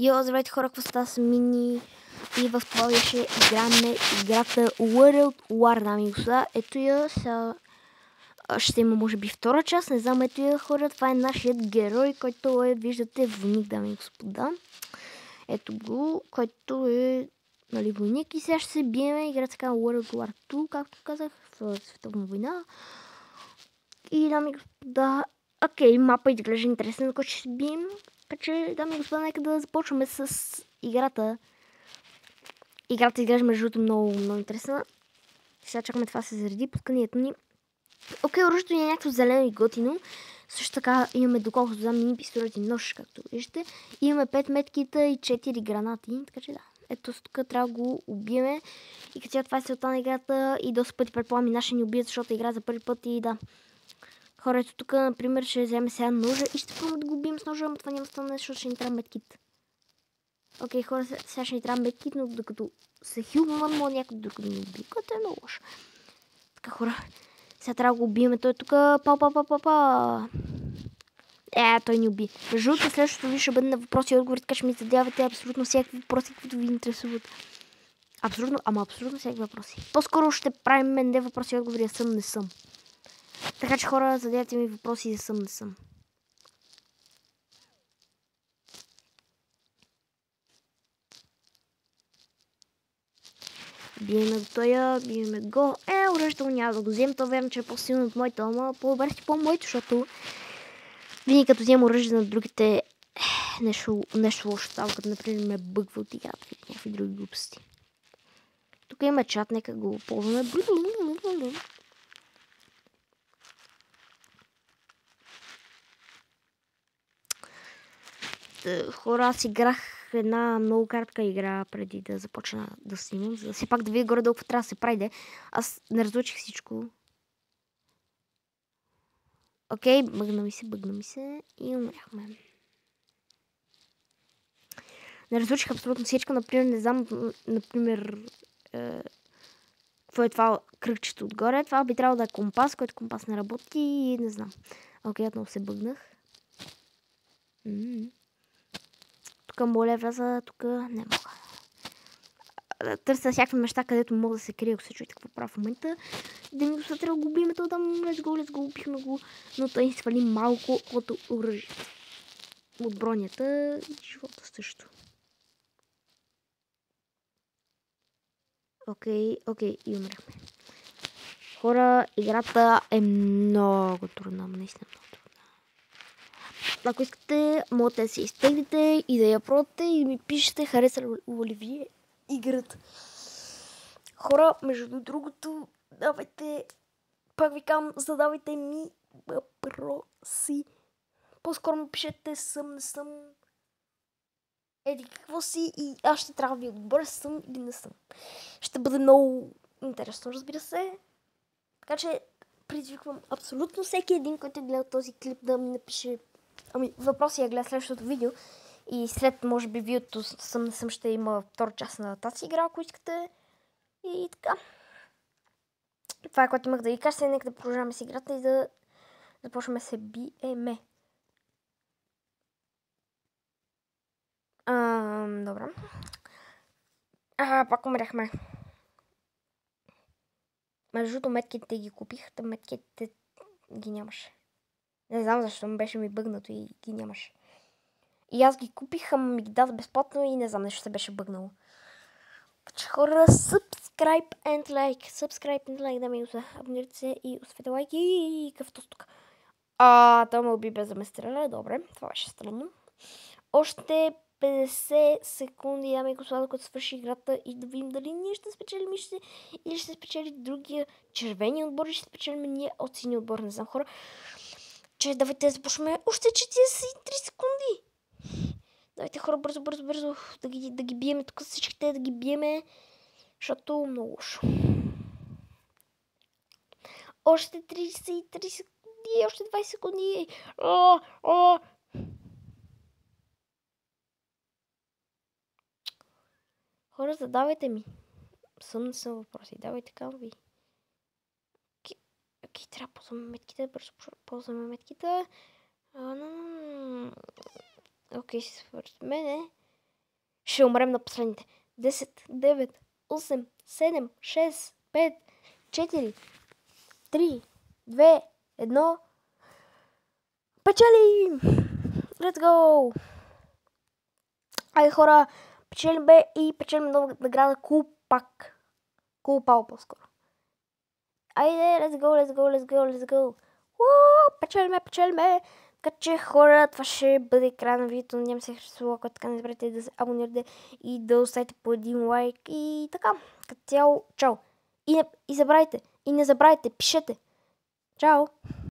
Йо, здравейте хора, какво става с Мини? И в това беше играме играта World War, дами и господа. Ето я, сега ще има може би втора част, не знам, ето я хора, това е нашият герой, който е, виждате, войник, дами и господа. Ето го, който е, нали, войник и сега ще се биеме, играта така World War 2, както казах, в Световна война. И, дами и господа, окей, мапа изглежда интересна, на който ще се бием. Така че, дами и господа, нека да започваме с играта. Играта изглежда между другото много интересна. Сега чакаме това се зареди, пусканието ни. Окей, оръжието ни е някакво зелено и готино. Също така имаме, доколкото знам, мини пистолет и нож, както виждате. Имаме 5 меткита и 4 гранати. Така че да, ето тук трябва да го убиеме. И като това е целта на играта и доста пъти предполагам и нашия ни убият, защото игра за първи път и да. Хора, ето тук, например, ще вземе сега ножа и ще пробваме да го убием с ножа, но това няма стане, защото ще ни трябва медкит. Окей, хора, сега ще ни трябва медкит, но докато се хилвам, може някой друг да ни убие, което е много лошо. Така, хора, сега трябва да го убиеме. Той е тук. Той ни уби. Между другото, следващото ви ще бъде на въпроси и отговори, така че ми задавате абсолютно всякакви въпроси, които ви интересуват. Абсолютно всякакви въпроси. По-скоро ще правим не въпроси и отговори, а съм, не съм. Така че хора, задавайте ми въпроси за съм, не съм. Биеме до тоя, биеме го. Оръжието няма да го взем, то вярно, че е по-силно от моето, ама по-добре си по-моето, защото винаги като взем оръжие на другите нещо лошо става, като например ме бъгва от играта или някакви други глупости. Тук има чат, нека го ползваме. Хора, аз играх една много кратка игра преди да започна да снимам, за да все пак да видя горе-долу какво трябва да се прави. Аз не разлучих всичко. Окей, бъгна ми се и умряхме. Не разлучих абсолютно всичко, например, не знам, например, какво е това кръгчето отгоре. Това би трябвало да е компас, който компас не работи и не знам. Окей, отново се бъгнах. Тук моля вляза, тук не мога. Търся всякакви неща, където мога да се крия, ако се чуете какво правя в момента. Да ми го трябва да го убиме, то там, let's go, убихме го. Но той ни свали малко от оръжие. От бронята и живота също. Окей, и умряхме. Хора, играта е много трудна, наистина много трудна. Ако искате, можете да се изтеглите и да я пробвате и ми пишете хареса ли ви играта. Хора, между другото, давайте, пак ви казвам, задавайте ми въпроси. По-скоро ми пишете съм, не съм, еди какво си и аз ще трябва да ви отговоря съм или не съм. Ще бъде много интересно, разбира се. Така че предизвиквам абсолютно всеки един, който е гледал този клип, да ми напише въпроси, я гледа следващото видео. И след, може би, видеото съм не съм ще има втора част на тази игра, ако искате. И така. Това е, което имах да ви кажа. Сега нека да продължаваме с играта и да започваме да се биеме. Добре. Пак умряхме. Между другото, метките ги купих, та метките ги нямаше. Не знам защо ми бъгнато и ги нямаше. И аз ги купих, ама ми ги даде безплатно и не знам, нещо се беше бъгнало. Че хора, subscribe and like, да ми абонирайте се и оставете лайк и къвто тук. Той ме уби без да ме стреля, добре, това беше странно. Още 50 секунди, дами и господа, докато свърши играта и да видим дали ние ще спечелим или ще спечели другия червения отбор и ще спечелим ние от синия отбор, не знам хора. Че давайте да започваме още 43 секунди. Давайте хора, бързо, да ги биеме тук всичките, да ги биеме, защото много лошо. Още 33 секунди, още 20 секунди. Хора, задавайте ми. Не съм въпроси. Давайте към ви. Окей, трябва да ползваме метките. Бързо ползваме метките. Окей, според мене ще умрем на последните. 10, 9, 8, 7, 6, 5, 4, 3, 2, 1. Печелим! Let's go! Айде хора, печелим бе и печелим нова награда Кулпак. Кулпал по-скоро. Айде, let's go! Печелиме! Така че хора, това ще бъде края на видеото. Надявам се, ако така не забравяйте да се абонирате и да оставите по един лайк. И така, като цяло, чао! И не забравяйте, пишете. Чао!